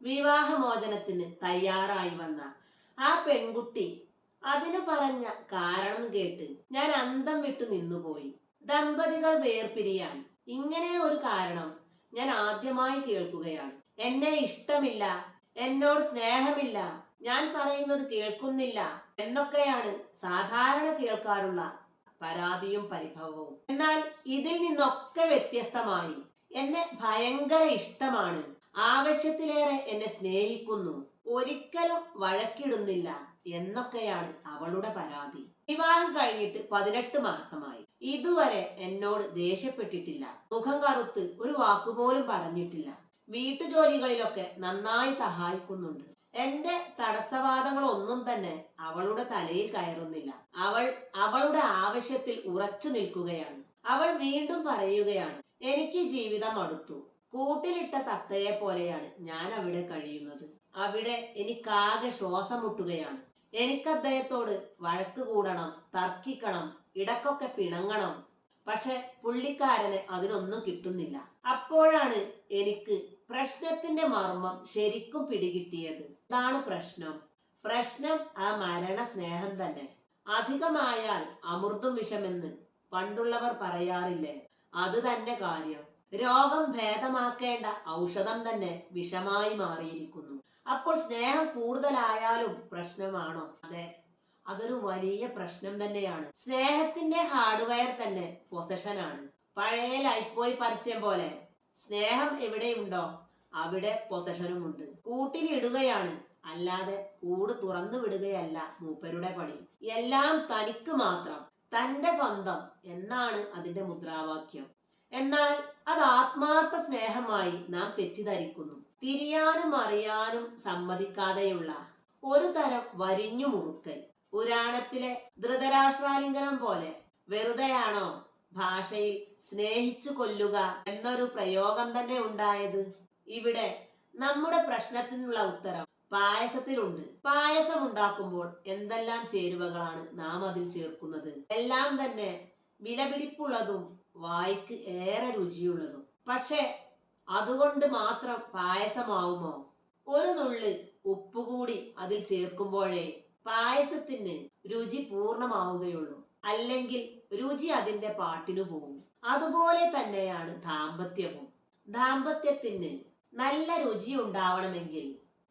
വിവാഹമോചനത്തിന് തയ്യാറായി വന്ന ആ പെൺകുട്ടി അതിന് പറഞ്ഞ കാരണം കേട്ട് ഞാൻ അന്തം വിട്ടു നിന്നുപോയി. ദമ്പതികൾ വേർപിരിയാൻ ഇങ്ങനെ ഒരു കാരണം ഞാൻ ആദ്യമായി കേൾക്കുകയാണ്. എന്നെ ഇഷ്ടമില്ല, എന്നോട് സ്നേഹമില്ല, ഞാൻ പറയുന്നത് കേൾക്കുന്നില്ല എന്നൊക്കെയാണ് സാധാരണ കേൾക്കാറുള്ള പരാതിയും പരിഭവവും. എന്നാൽ ഇതിൽ നിന്നൊക്കെ വ്യത്യസ്തമായി എന്നെ ഭയങ്കര ഇഷ്ടമാണ്, ആവശ്യത്തിലേറെ എന്നെ സ്നേഹിക്കുന്നു, ഒരിക്കലും വഴക്കിടുന്നില്ല എന്നൊക്കെയാണ് അവളുടെ പരാതി. വിവാഹം കഴിഞ്ഞിട്ട് 18 മാസമായി. ഇതുവരെ എന്നോട് ദേഷ്യപ്പെട്ടിട്ടില്ല, മുഖം കറുത്ത് ഒരു വാക്കുപോലും പറഞ്ഞിട്ടില്ല. വീട്ടുജോലികളിലൊക്കെ നന്നായി സഹായിക്കുന്നുണ്ട്. എന്റെ തടസ്സവാദങ്ങളൊന്നും തന്നെ അവളുടെ തലയിൽ കയറുന്നില്ല. അവൾ അവളുടെ ആവശ്യത്തിൽ ഉറച്ചു നിൽക്കുകയാണ്. അവൾ വീണ്ടും പറയുകയാണ്, എനിക്ക് ജീവിതം അടുത്തു. കൂട്ടിലിട്ട തത്തയെ പോലെയാണ് ഞാൻ അവിടെ കഴിയുന്നത്. അവിടെ എനിക്കാകെ ശ്വാസം മുട്ടുകയാണ്. എനിക്ക് അദ്ദേഹത്തോട് വഴക്ക് കൂടണം, തർക്കിക്കണം, ഇടക്കൊക്കെ പിണങ്ങണം. പക്ഷെ പുള്ളിക്കാരന് അതിനൊന്നും കിട്ടുന്നില്ല. അപ്പോഴാണ് എനിക്ക് പ്രശ്നത്തിന്റെ മർമ്മം ശരിക്കും പിടികിട്ടിയത്. ഇതാണ് പ്രശ്നം. പ്രശ്നം ആ മരണ സ്നേഹം തന്നെ. അധികമായാൽ അമൃതും വിഷമെന്ന് പണ്ടുള്ളവർ പറയാറില്ലേ? അത് തന്നെ കാര്യം. രോഗം ഭേദമാക്കേണ്ട ഔഷധം തന്നെ വിഷമായി മാറിയിരിക്കുന്നു. അപ്പോൾ സ്നേഹം കൂടുതലായാലും പ്രശ്നമാണോ? അതെ, അതൊരു വലിയ പ്രശ്നം തന്നെയാണ്. സ്നേഹത്തിന്റെ ഹാർഡ്വെയർ തന്നെ പൊസഷനാണ്. പഴയ ലൈഫ് ബോയ് പരസ്യം പോലെ സ്നേഹം എവിടെയുണ്ടോ അവിടെ പൊസഷനുമുണ്ട്. കൂട്ടിലിടുകയാണ്, അല്ലാതെ കൂട് തുറന്നു വിടുകയല്ല മൂപ്പരുടെ പണി. എല്ലാം തനിക്ക് മാത്രം, തന്റെ സ്വന്തം എന്നാണ് അതിന്റെ മുദ്രാവാക്യം. എന്നാൽ അത് ആത്മാർത്ഥ സ്നേഹമായി നാം തെറ്റിദ്ധരിക്കുന്നു. തിരിയാനും അറിയാനും സമ്മതിക്കാതെയുള്ള ഒരു തരം വരിഞ്ഞു മുറുക്കൽ. പുരാണത്തിലെ ധൃതരാഷ്ട്രാലിംഗനം പോലെ. വെറുതെയാണോ ഭാഷയിൽ സ്നേഹിച്ചു കൊല്ലുക എന്നൊരു പ്രയോഗം തന്നെ ഉണ്ടായത്? ഇവിടെ നമ്മുടെ പ്രശ്നത്തിനുള്ള ഉത്തരം പായസത്തിലുണ്ട്. പായസം ഉണ്ടാക്കുമ്പോൾ എന്തെല്ലാം ചേരുവകളാണ് നാം അതിൽ ചേർക്കുന്നത്? എല്ലാം തന്നെ വിലപിടിപ്പുള്ളതും വായ്ക്ക് ഏറെ രുചിയുള്ളതും. പക്ഷെ അതുകൊണ്ട് മാത്രം പായസമാവുമോ? ഒരു നുള്ളി ഉപ്പുകൂടി അതിൽ ചേർക്കുമ്പോഴേ പായസത്തിന് രുചി പൂർണ്ണമാവുകയുള്ളൂ. അല്ലെങ്കിൽ രുചി അതിന്റെ പാട്ടിനു പോകും. അതുപോലെ തന്നെയാണ് ദാമ്പത്യവും. ദാമ്പത്യത്തിന് നല്ല രുചി ഉണ്ടാവണമെങ്കിൽ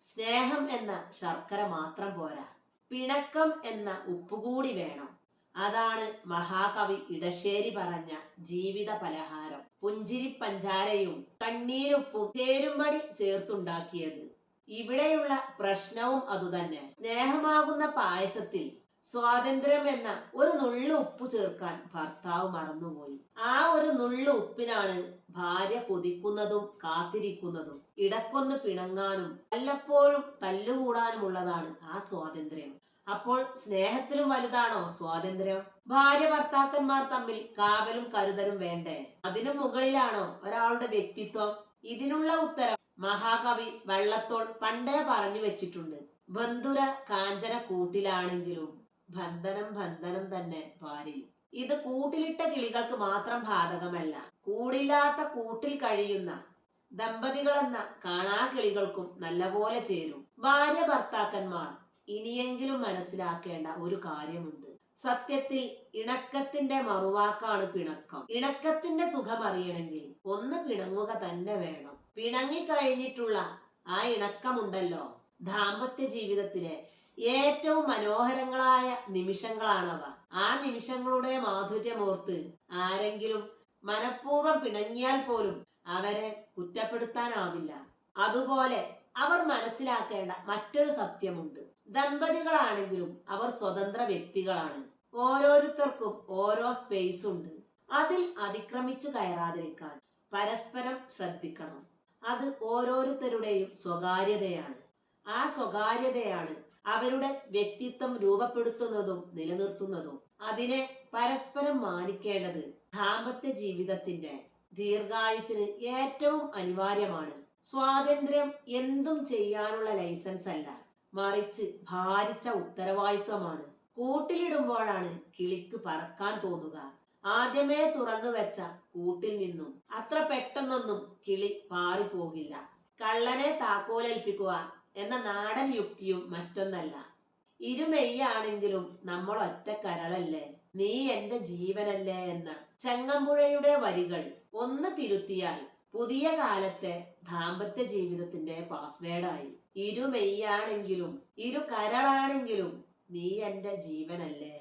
സ്നേഹം എന്ന ശർക്കര മാത്രം പോരാ, പിണക്കം എന്ന ഉപ്പുകൂടി വേണം. അതാണ് മഹാകവി ഇടശ്ശേരി പറഞ്ഞ ജീവിത പലഹാരം. പുഞ്ചിരി പഞ്ചാരയും കണ്ണീരുപ്പും ചേരുംപടി ചേർത്തുണ്ടാക്കിയത്. ഇവിടെയുള്ള പ്രശ്നവും അതുതന്നെ. സ്നേഹമാകുന്ന പായസത്തിൽ സ്വാതന്ത്ര്യം എന്ന ഒരു നുള്ളു ഉപ്പ് ചേർക്കാൻ ഭർത്താവ് മറന്നുപോയി. ആ ഒരു നുള്ളു ഉപ്പിനാണ് ഭാര്യ കൊതിക്കുന്നതും കാത്തിരിക്കുന്നതും. ഇടക്കൊന്ന് പിണങ്ങാനും വല്ലപ്പോഴും തല്ലുകൂടാനുമുള്ളതാണ് ആ സ്വാതന്ത്ര്യം. അപ്പോൾ സ്നേഹത്തിലും വലുതാണോ സ്വാതന്ത്ര്യം? ഭാര്യ ഭർത്താക്കന്മാർ തമ്മിൽ കാവലും കരുതലും വേണ്ടേ? അതിനു മുകളിലാണോ ഒരാളുടെ വ്യക്തിത്വം? ഇതിനുള്ള ഉത്തരം മഹാകവി വള്ളത്തോൾ പണ്ടേ പറഞ്ഞു വെച്ചിട്ടുണ്ട്. ബന്ധുര കാഞ്ചന കൂട്ടിലാണെങ്കിലും ബന്ധനം ബന്ധനം തന്നെ പാരിൽ. ഇത് കൂട്ടിലിട്ട കിളികൾക്ക് മാത്രം ബാധകമല്ല. കൂടില്ലാത്ത കൂട്ടിൽ കഴിയുന്ന ദമ്പതികളെന്ന കാണാ കിളികൾക്കും നല്ലപോലെ ചേരും. ഭാര്യ ഭർത്താക്കന്മാർ ഇനിയെങ്കിലും മനസ്സിലാക്കേണ്ട ഒരു കാര്യമുണ്ട്. സത്യത്തിൽ ഇണക്കത്തിന്റെ മറുവാക്കാണ് പിണക്കം. ഇണക്കത്തിന്റെ സുഖം അറിയണമെങ്കിൽ ഒന്ന് പിണങ്ങുക തന്നെ വേണം. പിണങ്ങിക്കഴിഞ്ഞിട്ടുള്ള ആ ഇണക്കമുണ്ടല്ലോ, ദാമ്പത്യ ജീവിതത്തിലെ ഏറ്റവും മനോഹരങ്ങളായ നിമിഷങ്ങളാണവ. ആ നിമിഷങ്ങളുടെ മാധുര്യമോർത്ത് ആരെങ്കിലും മനഃപൂർവ്വം പിണങ്ങിയാൽ പോലും അവരെ കുറ്റപ്പെടുത്താനാവില്ല. അതുപോലെ അവർ മനസ്സിലാക്കേണ്ട മറ്റൊരു സത്യമുണ്ട്. ദമ്പതികളാണെങ്കിലും അവർ സ്വതന്ത്ര വ്യക്തികളാണ്. ഓരോരുത്തർക്കും ഓരോ സ്പേസ് ഉണ്ട്. അതിൽ അതിക്രമിച്ചു കയറാതിരിക്കാൻ പരസ്പരം ശ്രദ്ധിക്കണം. അത് ഓരോരുത്തരുടെയും സ്വകാര്യതയാണ്. ആ സ്വകാര്യതയാണ് അവരുടെ വ്യക്തിത്വം രൂപപ്പെടുത്തുന്നതും നിലനിർത്തുന്നതും. അതിനെ പരസ്പരം മാനിക്കേണ്ടത് ദാമ്പത്യ ജീവിതത്തിന്റെ ദീർഘായുസിന് ഏറ്റവും അനിവാര്യമാണ്. സ്വാതന്ത്ര്യം എന്തും ചെയ്യാനുള്ള ലൈസൻസ് അല്ല, മറിച്ച് ഭാരിച്ച ഉത്തരവാദിത്വമാണ്. കൂട്ടിലിടുമ്പോഴാണ് കിളിക്ക് പറക്കാൻ തോന്നുക. ആദ്യമേ തുറന്നു വെച്ച കൂട്ടിൽ നിന്നും അത്ര പെട്ടെന്നൊന്നും കിളി പാറിപ്പോകില്ല. കള്ളനെ താക്കോലേൽപ്പിക്കുക എന്ന നാടൻ യുക്തിയും മറ്റൊന്നല്ല. ഇരുമെയ്യാണെങ്കിലും നമ്മൾ ഒറ്റ കരളല്ലേ, നീ എന്റെ ജീവനല്ലേ എന്ന ചങ്ങമ്പുഴയുടെ വരികൾ ഒന്ന് തിരുത്തിയാൽ പുതിയ കാലത്തെ ദാമ്പത്യ ജീവിതത്തിന്റെ പാസ്വേഡായി. ഇരുമെയ്യാണെങ്കിലും ഇരു കരളാണെങ്കിലും നീ എന്റെ ജീവനല്ലേ.